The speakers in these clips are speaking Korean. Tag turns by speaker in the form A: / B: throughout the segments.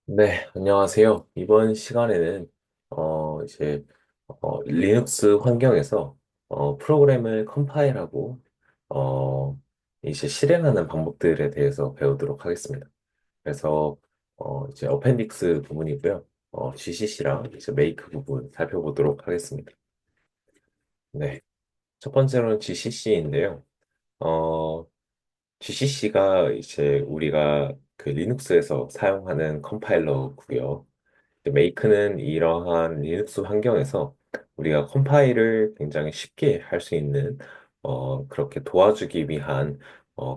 A: 네, 안녕하세요. 이번 시간에는 리눅스 환경에서 프로그램을 컴파일하고 이제 실행하는 방법들에 대해서 배우도록 하겠습니다. 그래서 이제 어펜딕스 부분이고요. GCC랑 이제 메이크 부분 살펴보도록 하겠습니다. 네, 첫 번째로는 GCC인데요. GCC가 이제 우리가 그 리눅스에서 사용하는 컴파일러고요. 메이크는 이러한 리눅스 환경에서 우리가 컴파일을 굉장히 쉽게 할 수 있는 그렇게 도와주기 위한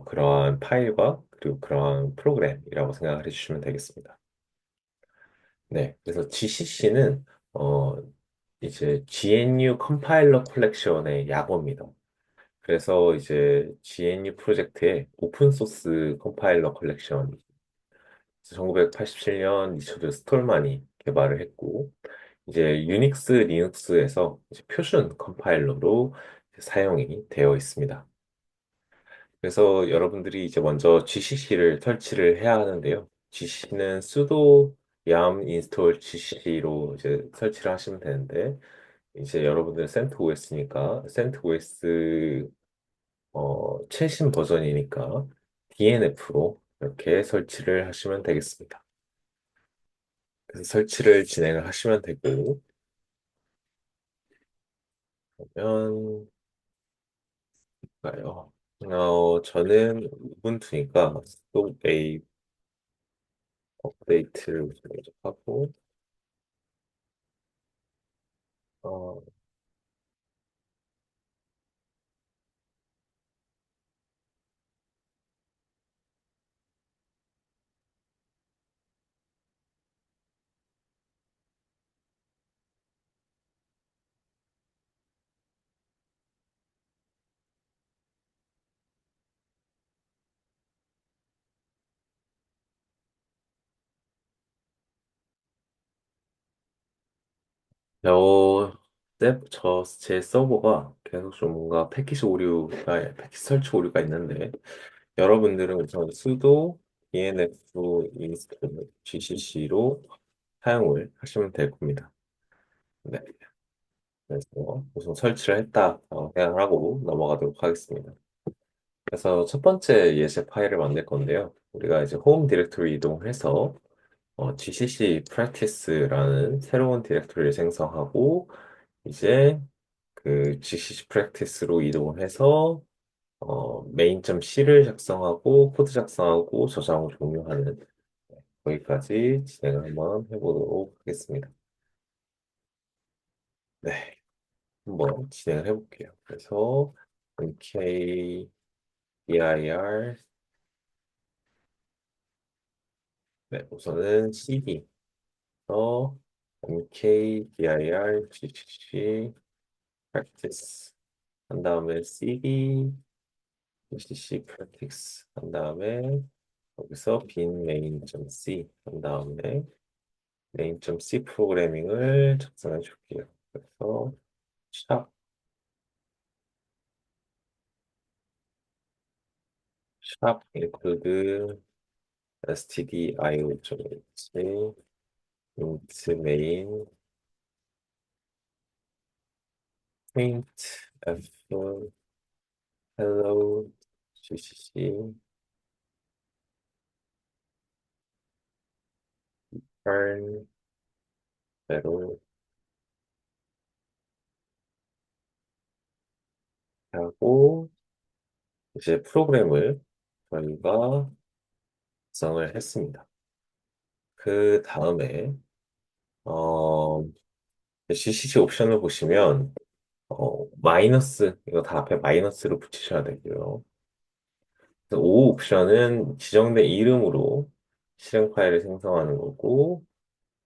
A: 그러한 파일과 그리고 그러한 프로그램이라고 생각을 해주시면 되겠습니다. 네, 그래서 GCC는 이제 GNU 컴파일러 컬렉션의 약어입니다. 그래서 이제 GNU 프로젝트의 오픈 소스 컴파일러 컬렉션 1987년 리처드 스톨만이 개발을 했고 이제 유닉스 리눅스에서 이제 표준 컴파일러로 사용이 되어 있습니다. 그래서 여러분들이 이제 먼저 GCC를 설치를 해야 하는데요. GCC는 sudo yum install GCC로 이제 설치를 하시면 되는데 이제 여러분들 CentOS니까 CentOS 최신 버전이니까 DNF로 이렇게 설치를 하시면 되겠습니다. 그래서 설치를 진행을 하시면 되고 그러면 가요. 저는 우분투니까 또 A 업데이트를 먼저 하고, 어, 제 서버가 계속 좀 뭔가 패키지 설치 오류가 있는데, 여러분들은 우선 sudo dnf install gcc로 사용을 하시면 될 겁니다. 네. 그래서 우선 설치를 했다 생각을 하고 넘어가도록 하겠습니다. 그래서 첫 번째 예제 파일을 만들 건데요. 우리가 이제 홈 디렉토리 이동해서 GCC practice라는 새로운 디렉토리를 생성하고 이제 그 GCC practice로 이동을 해서 main.c를 작성하고 코드 작성하고 저장을 종료하는 거기까지 진행을 한번 해보도록 하겠습니다. 네, 한번 진행을 해볼게요. 그래서 mkdir 네, 우선은 cd mkdir gcc practice 한 다음에 cd gcc practice 한 다음에 여기서 bin main.c 한 다음에 main.c 프로그래밍을 작성해 줄게요. 그래서 샵 include stdio.h int main print f hello gcc return 배로 하고 이제 프로그램을 저희가 작성을 했습니다. 그 다음에 어, CCC 옵션을 보시면 마이너스 이거 다 앞에 마이너스로 붙이셔야 되고요. 그래서 O 옵션은 지정된 이름으로 실행 파일을 생성하는 거고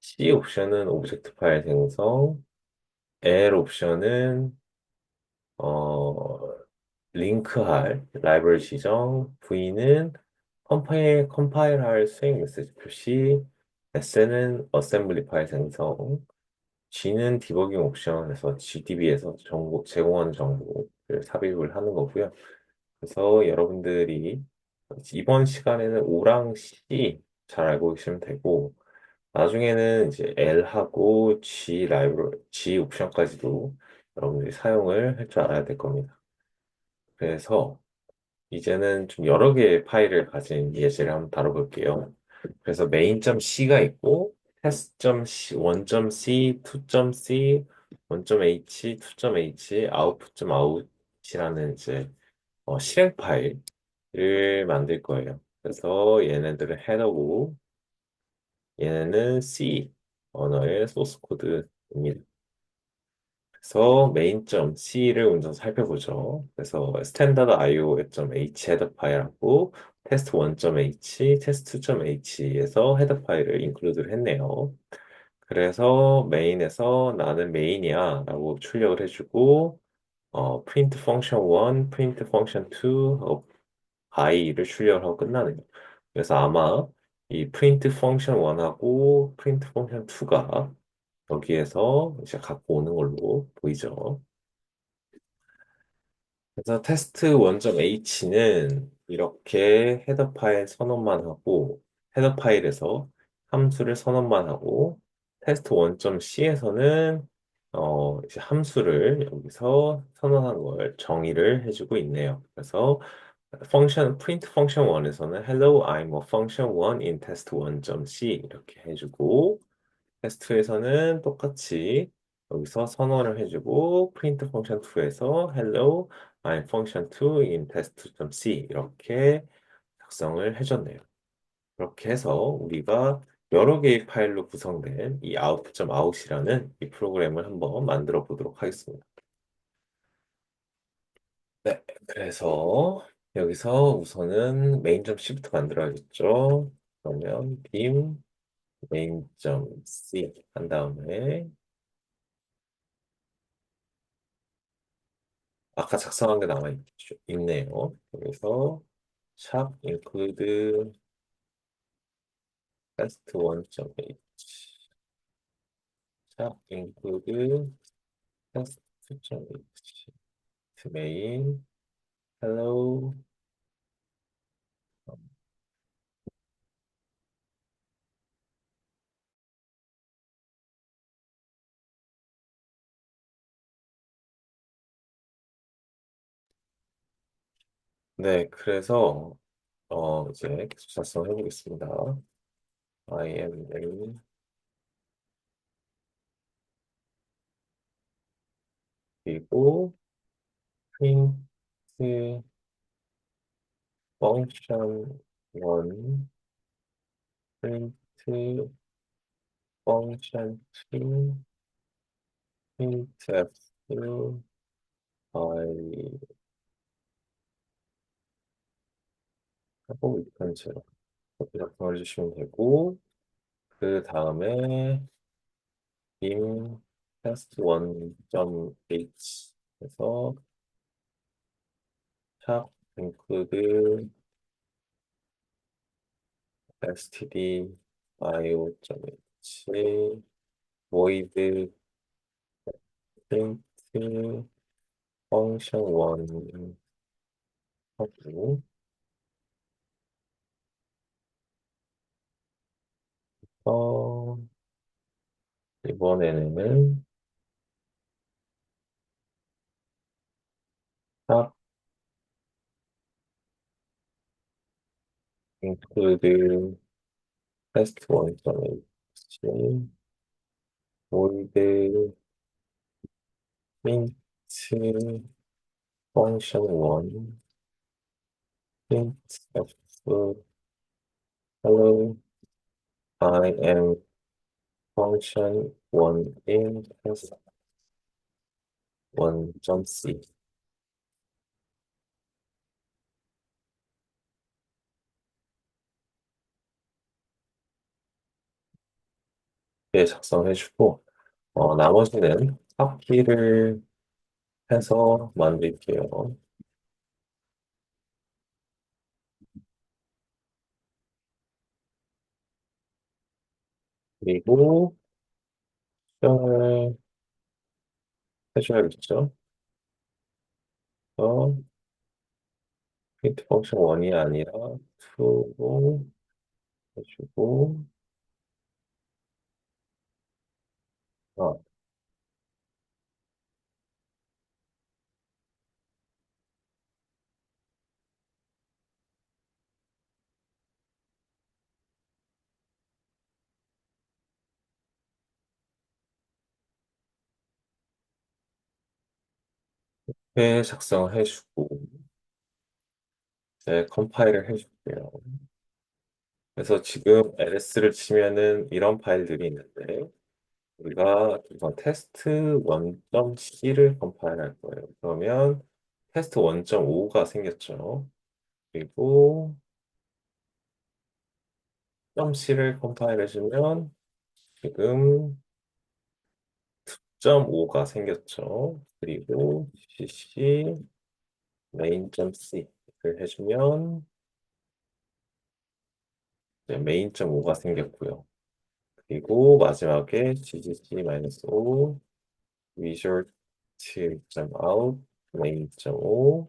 A: C 옵션은 오브젝트 파일 생성, L 옵션은 어, 링크할 라이브러리 지정, V는 컴파일할 스윙 메시지 표시, S는 어셈블리 파일 생성, G는 디버깅 옵션에서 GDB에서 정보, 제공하는 정보를 삽입을 하는 거고요. 그래서 여러분들이 이번 시간에는 O랑 C 잘 알고 계시면 되고, 나중에는 이제 L하고 G 옵션까지도 여러분들이 사용을 할 줄 알아야 될 겁니다. 그래서 이제는 좀 여러 개의 파일을 가진 예제를 한번 다뤄볼게요. 그래서 main.c가 있고 test.c, 1.c, 2.c, 1.h, 2.h, output.out이라는 이제 실행 파일을 만들 거예요. 그래서 얘네들은 헤더고 얘네는 C 언어의 소스 코드입니다. 그래서 main.c를 먼저 살펴보죠. 그래서 standard io.h 헤더 파일하고 test 1.h, test 2.h에서 헤더 파일을 인클루드를 했네요. 그래서 메인에서 나는 메인이야 라고 출력을 해주고 print function 1, print function 2 하고 by를 출력을 하고 끝나네요. 그래서 아마 이 print function 1하고 print function 2가 여기에서 이제 갖고 오는 걸로 보이죠. 그래서 테스트 1.h는 이렇게 헤더 파일 선언만 하고 헤더 파일에서 함수를 선언만 하고 테스트 1.c에서는 이제 함수를 여기서 선언한 걸 정의를 해주고 있네요. 그래서 print function 1에서는 hello, I'm a function 1 in test 1.c 이렇게 해주고 테스트에서는 똑같이 여기서 선언을 해주고 print function 2에서 hello, I'm function 2 in test.c 이렇게 작성을 해줬네요. 그렇게 해서 우리가 여러 개의 파일로 구성된 이 out.out이라는 이 프로그램을 한번 만들어 보도록 하겠습니다. 네, 그래서 여기서 우선은 main.c부터 만들어야겠죠. 그러면 beam main.c 한 다음에 아까 작성한 게 있네요. 그래서 샵 include test 1.h 샵 include test 2.h main hello. 네, 그래서 이제 계속 작성해 보겠습니다. I am a 그리고 print function 1 print function 2 printf I 하고 이건 제가 커피 작성해 주시면 되고 그 다음에 빔 테스트 1.h 에서 샵 include std io.h void print function 1 하고 어, 이번에는 샵 include test 1.h void print function 1 print f hello I am function 1 in test 1.c 에 작성해주고 나머지는 탑키를 해서 만들게요. 그리고 수정을 해줘야겠죠. 어, print function 1이 아니라 2로 해주고 어, 회 작성해주고, 이제 컴파일을 해줄게요. 그래서 지금 LS를 치면은 이런 파일들이 있는데, 우리가 이건 테스트 1.c를 컴파일할 거예요. 그러면 테스트 1.5가 생겼죠. 그리고 .c를 컴파일해주면 지금 2.5가 생겼죠. 그리고 cc main.c를 해주면 main.5가 생겼고요. 그리고 마지막에 gcc-o result.out main.5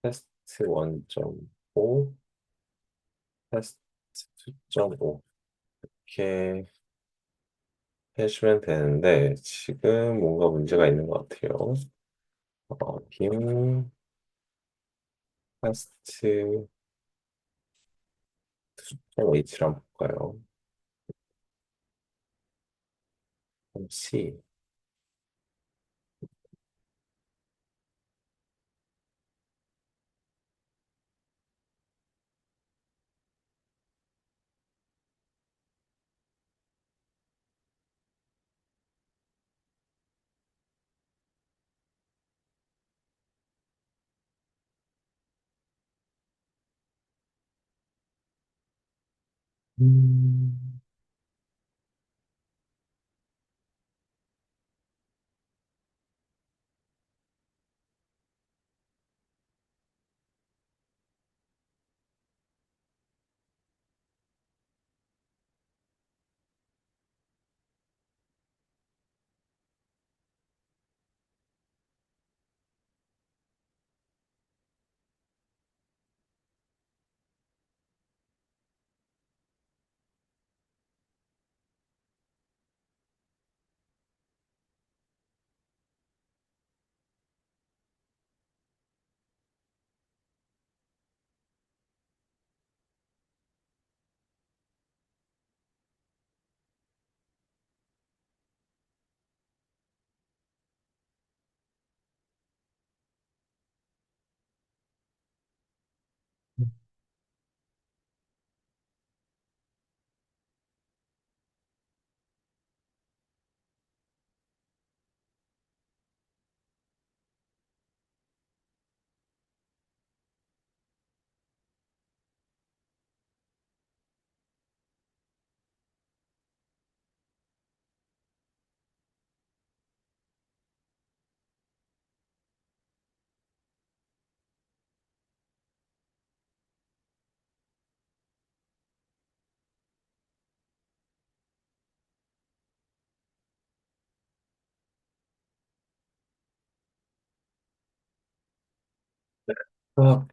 A: 테스트 1.5 테스트 2.5 이렇게 해주면 되는데 지금 뭔가 문제가 있는 것 같아요. 빔 테스트 2.h를 한번 볼까요? C. 음. 아,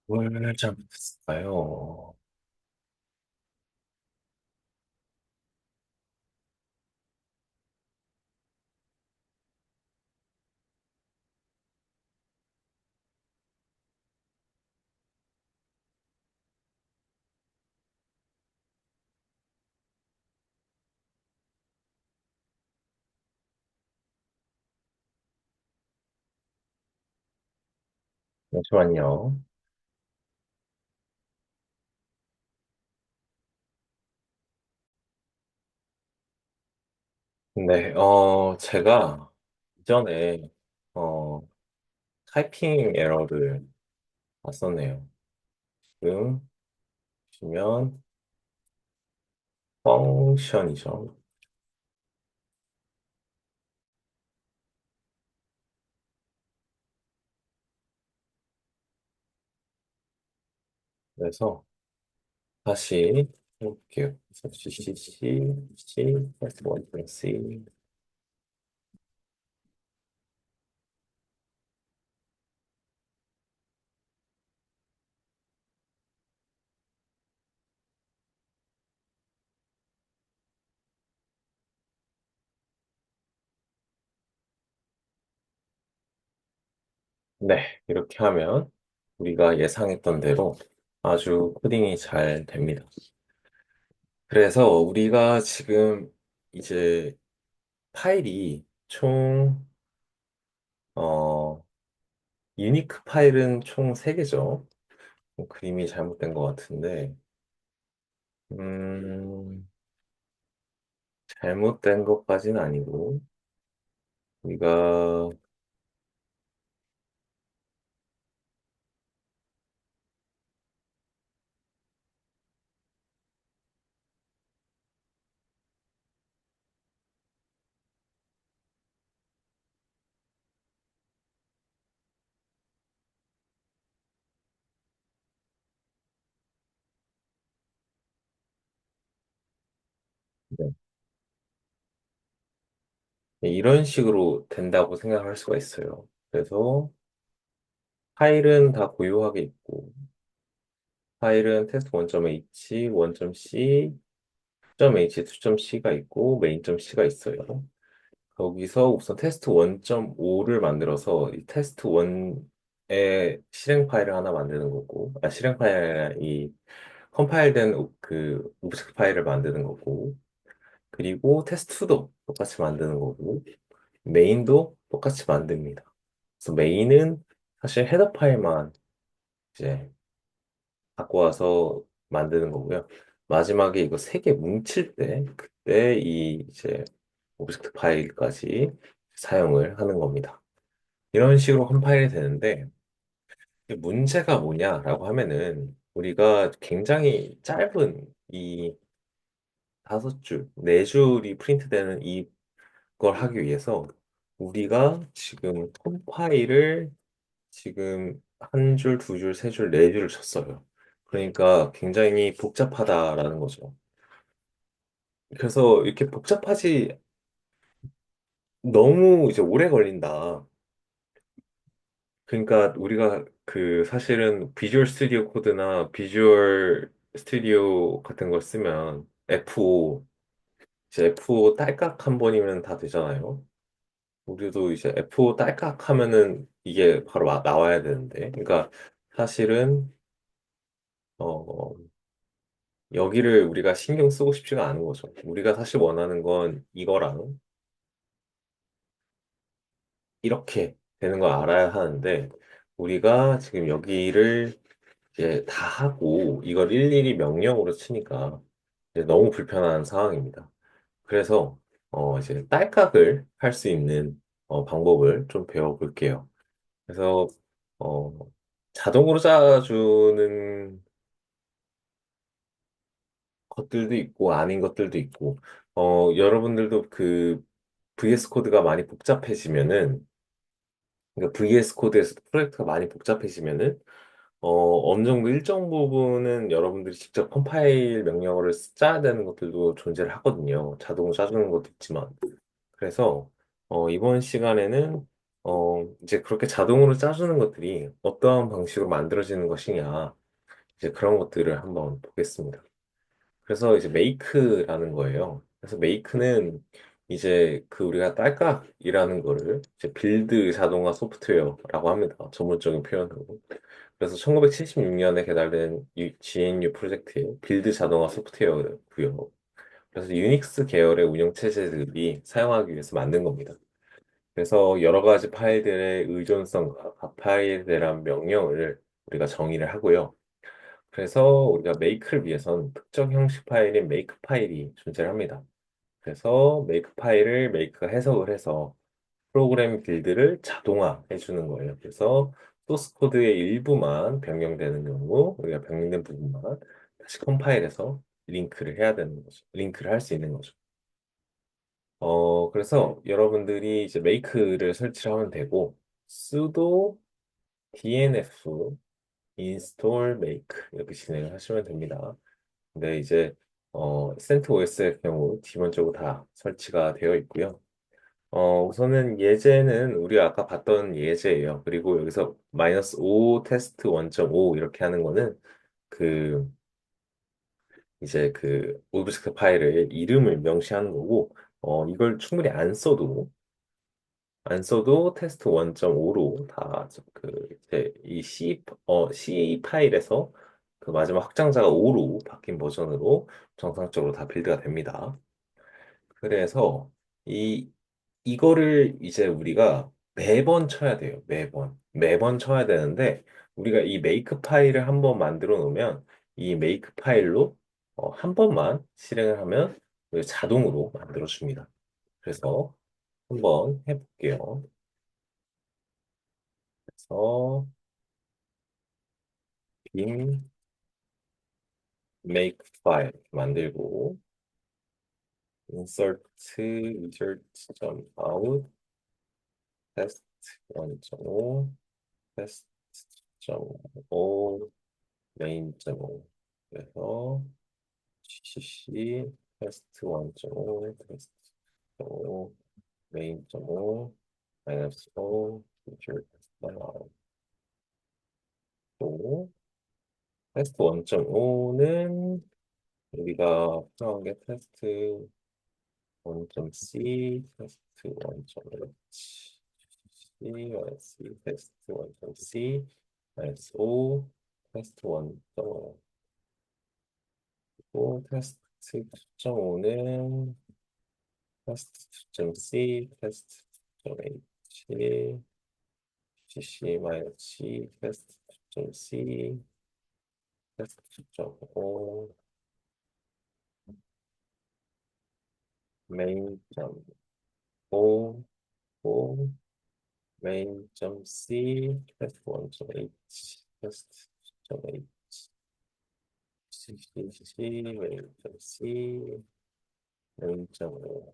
A: 뭘 잘못했을까요? 잠시만요. 네, 제가 이전에, 어, 타이핑 에러를 봤었네요. 지금 보시면, 펑션이죠. 그래서 다시 해볼게요. 그래서 C, first one, C. 네, 이렇게 하면 우리가 예상했던 대로 아주 코딩이 잘 됩니다. 그래서 우리가 지금 이제 파일이 총, 어, 유니크 파일은 총 3개죠. 그림이 잘못된 것 같은데, 음, 잘못된 것까지는 아니고, 우리가, 네, 이런 식으로 된다고 생각할 수가 있어요. 그래서 파일은 다 고유하게 있고, 파일은 테스트 1.h, 1.c, 2.h, 2.c가 있고, main.c가 있어요. 거기서 우선 테스트 1.5를 만들어서 이 테스트 1의 실행 파일을 하나 만드는 거고, 실행 파일 아니라 이 컴파일된 그 오브젝트 파일을 만드는 거고, 그리고 테스트2도 똑같이 만드는 거고, 메인도 똑같이 만듭니다. 그래서 메인은 사실 헤더 파일만 이제 갖고 와서 만드는 거고요. 마지막에 이거 3개 뭉칠 때, 그때 이 이제 오브젝트 파일까지 사용을 하는 겁니다. 이런 식으로 컴파일이 되는데, 이게 문제가 뭐냐라고 하면은, 우리가 굉장히 짧은 이 5줄, 4줄이 프린트되는 이걸 하기 위해서, 우리가 지금 컴파일을 지금 한 줄, 두 줄, 세 줄, 네 줄을 쳤어요. 그러니까 굉장히 복잡하다라는 거죠. 그래서 이렇게 복잡하지 너무 이제 오래 걸린다. 그러니까 우리가 그 사실은 비주얼 스튜디오 코드나 비주얼 스튜디오 같은 걸 쓰면 F5, 이제 F5 딸깍 한 번이면 다 되잖아요. 우리도 이제 F5 딸깍 하면은 이게 바로 나와야 되는데. 그러니까 사실은 어, 여기를 우리가 신경 쓰고 싶지가 않은 거죠. 우리가 사실 원하는 건 이거랑 이렇게 되는 걸 알아야 하는데, 우리가 지금 여기를 이제 다 하고 이걸 일일이 명령으로 치니까 이제 너무 불편한 상황입니다. 그래서 이제 딸깍을 할 수 있는 방법을 좀 배워볼게요. 그래서 어, 자동으로 짜주는 것들도 있고 아닌 것들도 있고, 여러분들도 그 VS 코드가 많이 복잡해지면은, 그러니까 VS 코드에서 프로젝트가 많이 복잡해지면은 어느 정도 일정 부분은 여러분들이 직접 컴파일 명령어를 짜야 되는 것들도 존재를 하거든요. 자동으로 짜주는 것도 있지만. 그래서 이번 시간에는 이제 그렇게 자동으로 짜주는 것들이 어떠한 방식으로 만들어지는 것이냐, 이제 그런 것들을 한번 보겠습니다. 그래서 이제 메이크라는 거예요. 그래서 메이크는 이제 그 우리가 딸깍이라는 거를 이제 빌드 자동화 소프트웨어라고 합니다. 전문적인 표현으로. 그래서 1976년에 개발된 GNU 프로젝트의 빌드 자동화 소프트웨어고요. 그래서 유닉스 계열의 운영 체제들이 사용하기 위해서 만든 겁니다. 그래서 여러 가지 파일들의 의존성과 각 파일에 대한 명령을 우리가 정의를 하고요. 그래서 우리가 메이크를 위해선 특정 형식 파일인 메이크 파일이 존재를 합니다. 그래서 메이크 파일을 메이크가 해석을 해서 프로그램 빌드를 자동화해 주는 거예요. 그래서 소스 코드의 일부만 변경되는 경우 우리가 변경된 부분만 다시 컴파일해서 링크를 해야 되는 거죠. 링크를 할 수 있는 거죠. 그래서 여러분들이 이제 메이크를 설치를 하면 되고 sudo dnf install make 이렇게 진행을 하시면 됩니다. 근데 이제 CentOS의 경우 기본적으로 다 설치가 되어 있고요. 우선은 예제는 우리가 아까 봤던 예제예요. 그리고 여기서 마이너스 5 테스트 1.5 이렇게 하는 거는 그 이제 그 오브젝트 파일의 이름을 명시하는 거고, 이걸 충분히 안 써도 안 써도 테스트 1.5로 다 이제 이 C 파일에서 그 마지막 확장자가 5로 바뀐 버전으로 정상적으로 다 빌드가 됩니다. 그래서 이 이거를 이제 우리가 매번 쳐야 돼요. 매번 쳐야 되는데 우리가 이 메이크 파일을 한번 만들어 놓으면 이 메이크 파일로 한 번만 실행을 하면 자동으로 만들어 줍니다. 그래서 한번 해볼게요. 그래서 빔 make file 만들고 insert result.out test 1.5 test 1.5 main.5 그래서 cc test 1.5 test 1.5 main.5 마이너스 5 result 또 테스트 1.5는 우리가 필요한 게 테스트 1.c, 테스트 1.h, C, C, 테스트 1.c, SO, 테스트 1.5, 또 테스트 2.5는 테스트 2.c, 테스트 2.h, CC, C, 테스트 2.c, 테스트 2.5, main.o, main.c, 테스트 1.h, 테스트 1.h, CCC, main.c, main.o,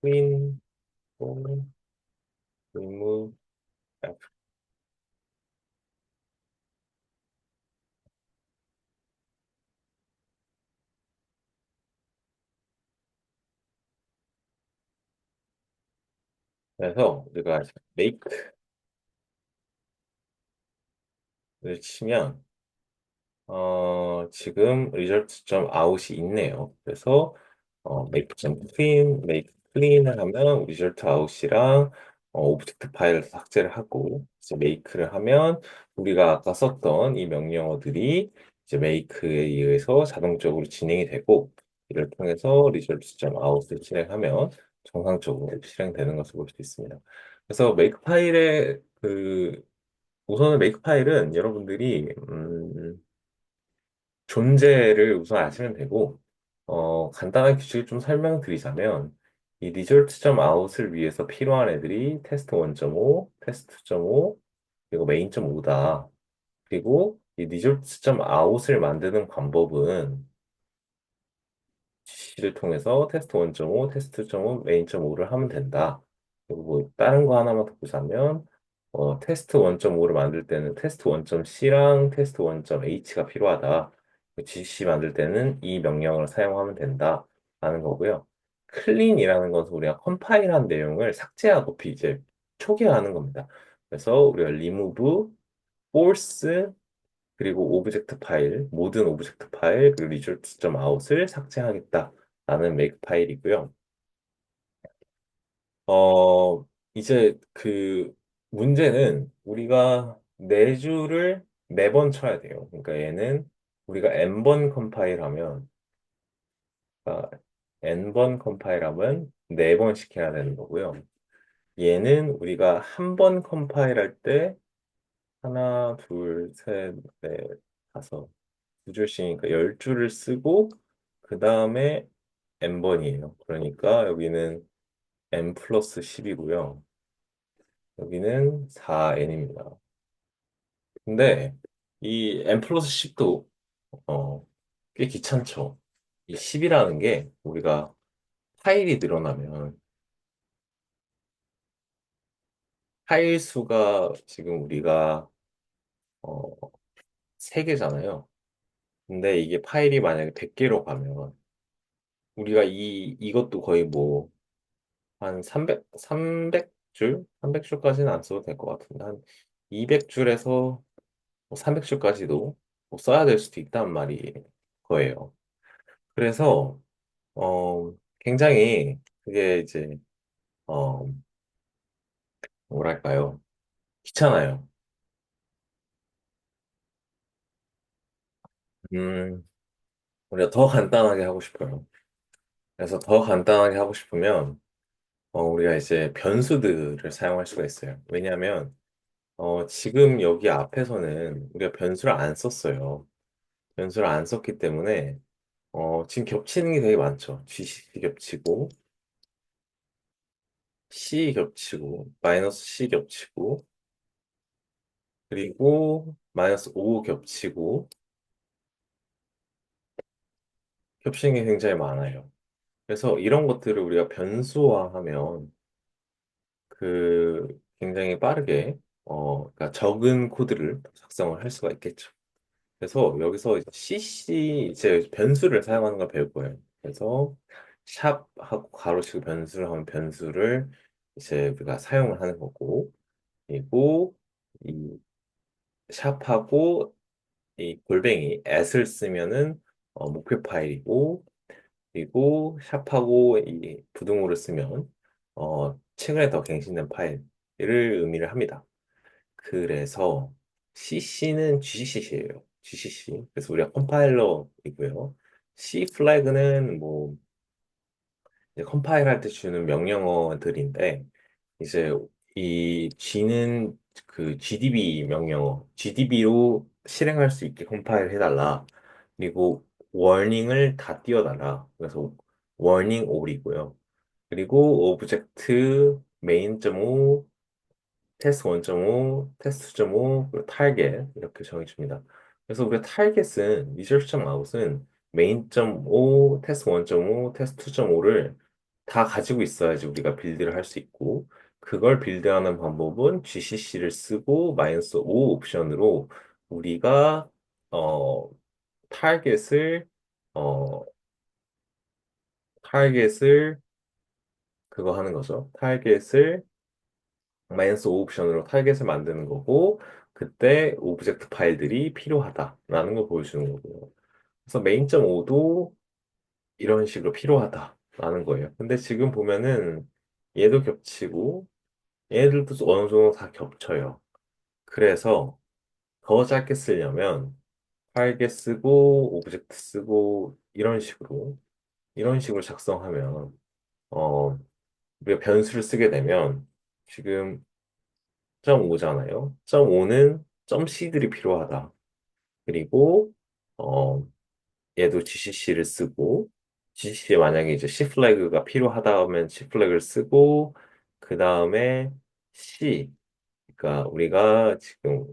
A: clean, 또 remove, F. 그래서 우리가 make를 치면 지금 result.out이 있네요. 그래서 make clean을 하면 result out이랑 오브젝트 파일을 삭제를 하고 이제 make를 하면 우리가 아까 썼던 이 명령어들이 이제 make에 의해서 자동적으로 진행이 되고 이를 통해서 result.out을 실행하면 정상적으로 실행되는 것을 볼 수 있습니다. 그래서 make 파일의 우선은 메이크 파일은 여러분들이 존재를 우선 아시면 되고 간단한 규칙을 좀 설명드리자면 이 result.out을 위해서 필요한 애들이 테스트 1.5, 테스트 2.5, 그리고 main.5다. 그리고 이 result.out을 만드는 방법은 CC를 통해서 테스트 1.5, 테스트 2.5, 메인.5를 하면 된다. 그리고 뭐 다른 거 하나만 더 보자면 테스트 1.5를 만들 때는 테스트 1.c랑 테스트 1.h가 필요하다. GC 만들 때는 이 명령을 사용하면 된다. 라는 거고요. 클린이라는 것은 우리가 컴파일한 내용을 삭제하고 이제 초기화하는 겁니다. 그래서 우리가 remove, force, 그리고 오브젝트 파일, 모든 오브젝트 파일, 그리고 result.out을 삭제하겠다라는 make 파일이고요. 이제 문제는 우리가 내주를 매번 쳐야 돼요. 그러니까 얘는 우리가 n번 컴파일하면, 그러니까 n번 컴파일하면 4번 시켜야 되는 거고요. 얘는 우리가 한 번 컴파일할 때 하나, 둘, 셋, 넷, 다섯, 두 줄씩이니까 10줄을 쓰고 그 다음에 n번이에요. 그러니까 여기는 n 플러스 10이고요. 여기는 4n입니다. 근데 이 n 플러스 10도 꽤 귀찮죠. 이 10이라는 게 우리가 파일이 늘어나면 파일 수가 지금 우리가 어, 3개잖아요. 근데 이게 파일이 만약에 100개로 가면 우리가 이것도 거의 뭐 한 300줄? 300줄까지는 안 써도 될 것 같은데, 한 200줄에서 300줄까지도 써야 될 수도 있단 말이 거예요. 그래서, 굉장히 그게 이제, 어, 뭐랄까요. 귀찮아요. 음, 우리가 더 간단하게 하고 싶어요. 그래서 더 간단하게 하고 싶으면, 우리가 이제 변수들을 사용할 수가 있어요. 왜냐하면, 지금 여기 앞에서는 우리가 변수를 안 썼어요. 변수를 안 썼기 때문에, 지금 겹치는 게 되게 많죠. GC 겹치고, C 겹치고, 마이너스 C 겹치고, 그리고 마이너스 5 겹치고, 겹치는 게 굉장히 많아요. 그래서 이런 것들을 우리가 변수화하면 굉장히 빠르게 그러니까 적은 코드를 작성을 할 수가 있겠죠. 그래서 여기서 이제 CC 이제 변수를 사용하는 걸 배울 거예요. 그래서 샵하고 가로치고 변수를 하면 변수를 이제 우리가 사용을 하는 거고, 그리고 이 샵하고 이 골뱅이 at을 쓰면은 목표 파일이고, 그리고 샵하고 이 부등호를 쓰면 최근에 더 갱신된 파일을 의미를 합니다. 그래서 CC는 GCC예요. GCC. 그래서 우리가 컴파일러이고요. C 플래그는 뭐 이제 컴파일할 때 주는 명령어들인데, 이제 이 G는 그 GDB 명령어, GDB로 실행할 수 있게 컴파일 해달라. 그리고 워닝을 다 띄워달라. 그래서 워닝 all이고요. 그리고 오브젝트 main.5, 테스트 1.5, 테스트 2.5, 그리고 타겟 이렇게 정해줍니다. 그래서 우리가 타겟은 리서치.out은 main.5, 테스트 1.5, 테스트 2.5를 다 가지고 있어야지 우리가 빌드를 할 수 있고, 그걸 빌드하는 방법은 GCC를 쓰고 마이너스 5 옵션으로 우리가 어 타겟을 어 타겟을 그거 하는 거죠. 타겟을 마이너스 5 옵션으로 타겟을 만드는 거고, 그때 오브젝트 파일들이 필요하다라는 걸 보여주는 거고요. 그래서 main.5도 이런 식으로 필요하다라는 거예요. 근데 지금 보면은 얘도 겹치고 얘들도 어느 정도 다 겹쳐요. 그래서 더 짧게 쓰려면 타겟 쓰고 오브젝트 쓰고 이런 식으로 작성하면 어 우리가 변수를 쓰게 되면 지금 0.5잖아요. 0.5는 점 C들이 필요하다. 그리고 어, 얘도 GCC를 쓰고 GCC에 만약에 이제 C 플래그가 필요하다 하면 C 플래그를 쓰고 그 다음에 C 그러니까 우리가 지금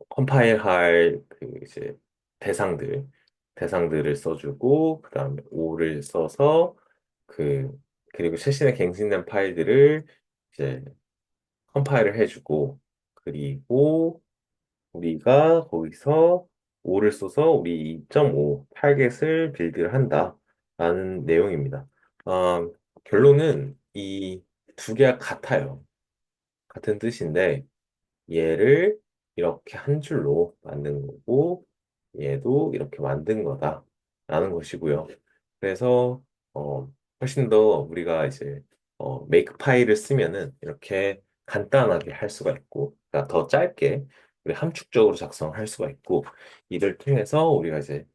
A: 컴파일할 이제 대상들 대상들을 써주고 그 다음에 O를 써서 그 그리고 최신에 갱신된 파일들을 이제 컴파일을 해주고, 그리고 우리가 거기서 5를 써서 우리 2.5 타겟을 빌드를 한다라는 내용입니다. 아, 결론은 이 두 개가 같아요. 같은 뜻인데 얘를 이렇게 한 줄로 만든 거고 얘도 이렇게 만든 거다라는 것이고요. 그래서 훨씬 더 우리가 이제 메이크 파일을 쓰면은 이렇게 간단하게 할 수가 있고, 그러니까 더 짧게 우리 함축적으로 작성할 수가 있고, 이를 통해서 우리가 이제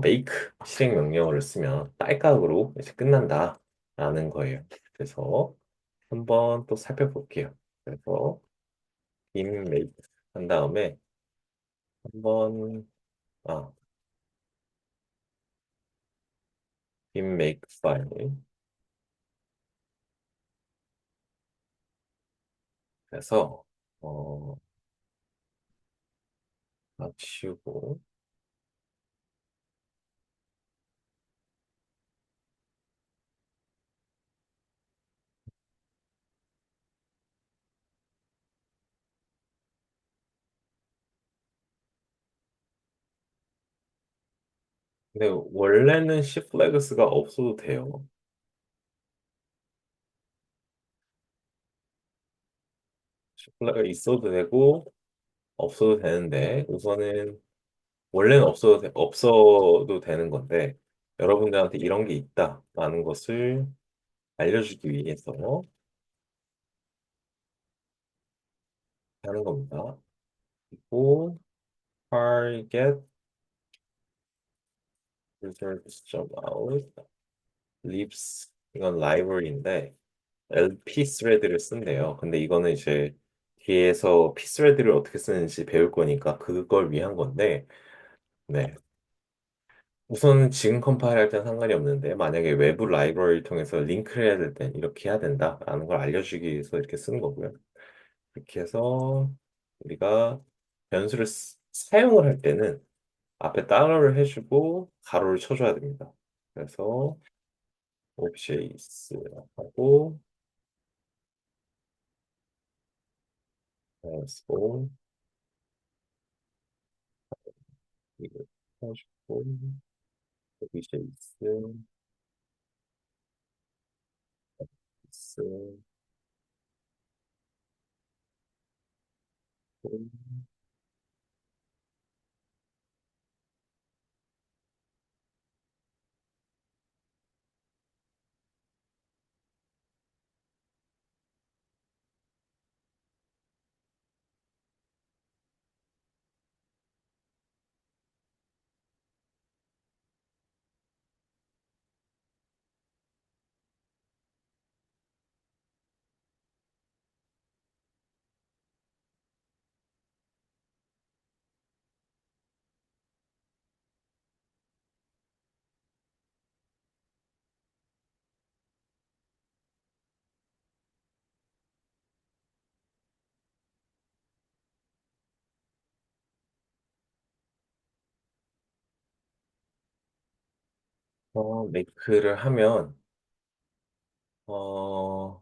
A: 메이크 실행 명령어를 쓰면 딸깍으로 이제 끝난다라는 거예요. 그래서 한번 또 살펴볼게요. 그래서 빔 메이크 한 다음에 한번 아, 빔 메이크 파일 그래서 어, 다 치우고 근데 원래는 C 플래그스가 없어도 돼요. C 플래그가 있어도 되고 없어도 되는데 우선은 원래는 없어도 되는 건데 여러분들한테 이런 게 있다라는 것을 알려주기 위해서 하는 겁니다. 그리고 target results.out libs 이건 라이브러리인데 LP 스레드를 쓴대요. 근데 이거는 이제 뒤에서 P 스레드를 어떻게 쓰는지 배울 거니까 그걸 위한 건데, 네. 우선 지금 컴파일 할 땐 상관이 없는데, 만약에 외부 라이브러리를 통해서 링크를 해야 될 땐 이렇게 해야 된다라는 걸 알려주기 위해서 이렇게 쓰는 거고요. 이렇게 해서 우리가 변수를 사용을 할 때는 앞에 달러를 해주고 가로를 쳐줘야 됩니다. 그래서 objects 하고 so 이거 쳐주고 objects 메이크를 하면 어,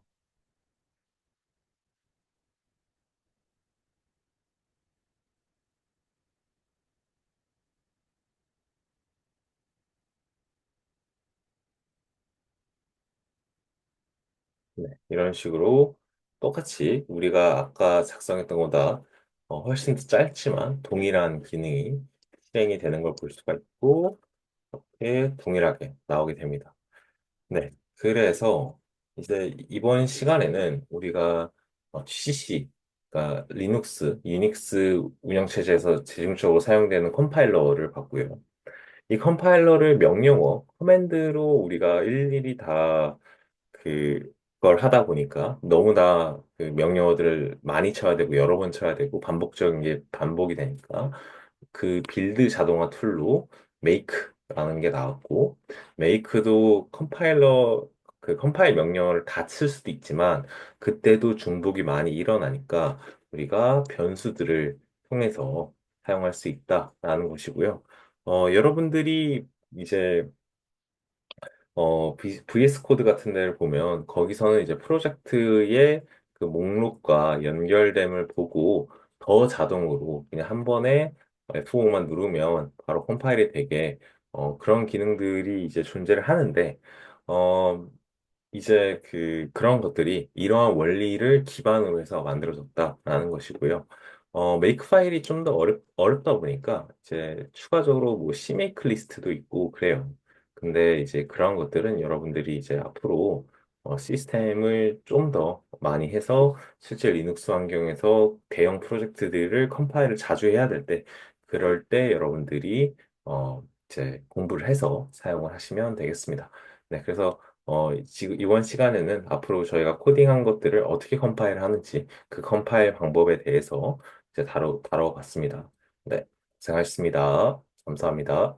A: 네, 이런 식으로 똑같이 우리가 아까 작성했던 것보다 훨씬 더 짧지만 동일한 기능이 실행이 되는 걸 볼 수가 있고 이렇게 동일하게 나오게 됩니다. 네, 그래서 이제 이번 시간에는 우리가 GCC, 그러니까 리눅스, 유닉스 운영체제에서 대중적으로 사용되는 컴파일러를 봤고요. 이 컴파일러를 명령어, 커맨드로 우리가 일일이 다 그걸 하다 보니까 너무나 그 명령어들을 많이 쳐야 되고 여러 번 쳐야 되고 반복적인 게 반복이 되니까 그 빌드 자동화 툴로 make라는 게 나왔고 make도 컴파일러 그 컴파일 명령어를 다 칠 수도 있지만 그때도 중복이 많이 일어나니까 우리가 변수들을 통해서 사용할 수 있다라는 것이고요. 여러분들이 이제 VS 코드 같은 데를 보면 거기서는 이제 프로젝트의 그 목록과 연결됨을 보고 더 자동으로 그냥 한 번에 F5만 누르면 바로 컴파일이 되게 그런 기능들이 이제 존재를 하는데 어, 이제 그런 것들이 이러한 원리를 기반으로 해서 만들어졌다라는 것이고요. 메이크 파일이 좀 더 어렵다 보니까 이제 추가적으로 뭐 CMake 리스트도 있고 그래요. 근데 이제 그런 것들은 여러분들이 이제 앞으로 시스템을 좀 더 많이 해서 실제 리눅스 환경에서 대형 프로젝트들을 컴파일을 자주 해야 될 때, 그럴 때 여러분들이 이제 공부를 해서 사용을 하시면 되겠습니다. 네, 그래서 지금 이번 시간에는 앞으로 저희가 코딩한 것들을 어떻게 컴파일 하는지 그 컴파일 방법에 대해서 이제 다뤄봤습니다. 네, 고생하셨습니다. 감사합니다.